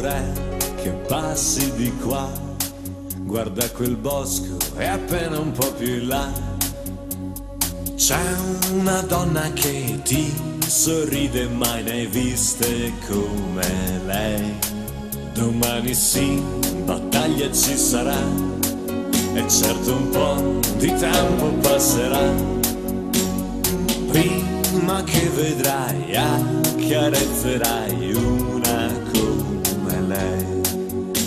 vorrei che passi di qua. Guarda quel bosco, è appena un po' più in là. C'è una donna che ti sorride, mai ne hai viste come lei. Domani sì, battaglia ci sarà, e certo un po' di tempo passerà, prima che vedrai, accarezzerai una come lei.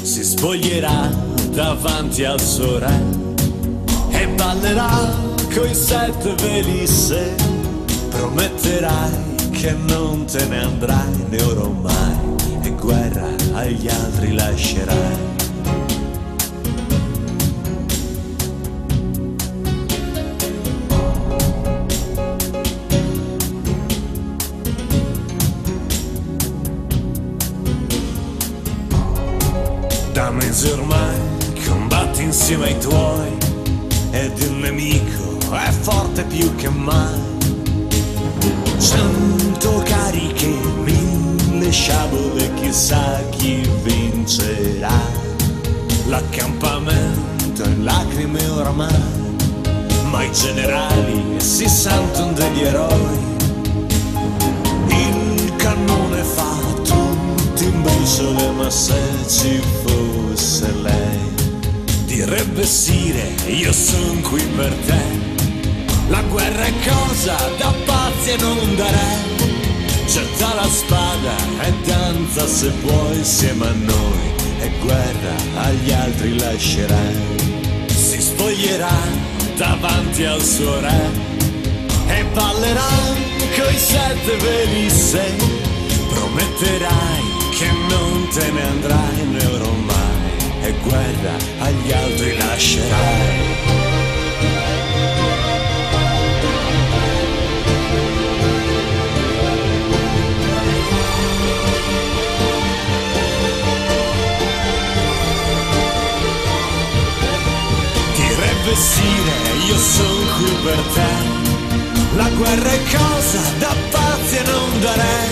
Si spoglierà davanti al suo re e ballerà coi 7 veli se. Prometterai che non te ne andrai né ora o mai, e guerra agli altri lascerai. Da mesi ormai combatti insieme ai tuoi, ed il nemico è forte più che mai. 100 cariche, 1000 sciabole, chissà chi vincerà. L'accampamento è in lacrime oramai, ma i generali si sentono degli eroi. Il cannone fa tutti in briciole, ma se ci fosse lei direbbe Sire, io son qui per te. La guerra è cosa da pazzi e non da re. Getta la spada e danza se puoi insieme a noi, e guerra agli altri lascerai. Si spoglierà davanti al suo re e ballerà coi 7 veli se. Prometterai che non te ne andrai né ora o mai, e guerra agli altri lascerai. Sire, io son qui per te. La guerra è cosa da pazzi e non da re.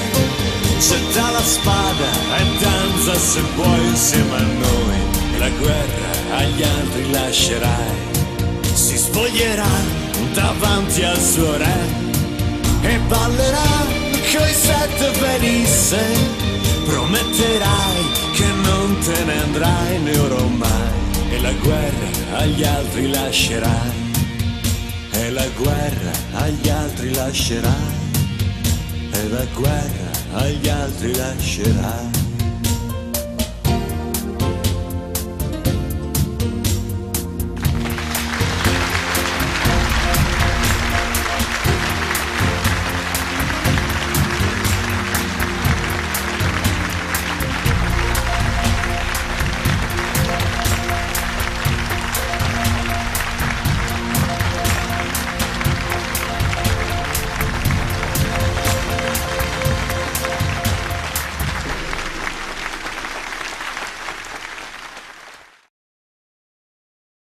Getta la spada e danza se puoi insieme a noi, e la guerra agli altri lascerai. Si spoglierà davanti al suo re e ballerà coi 7 veli se. Prometterai che non te ne andrai né ora o mai, e la guerra agli altri lascerai, e la guerra agli altri lascerai, e la guerra agli altri lascerai.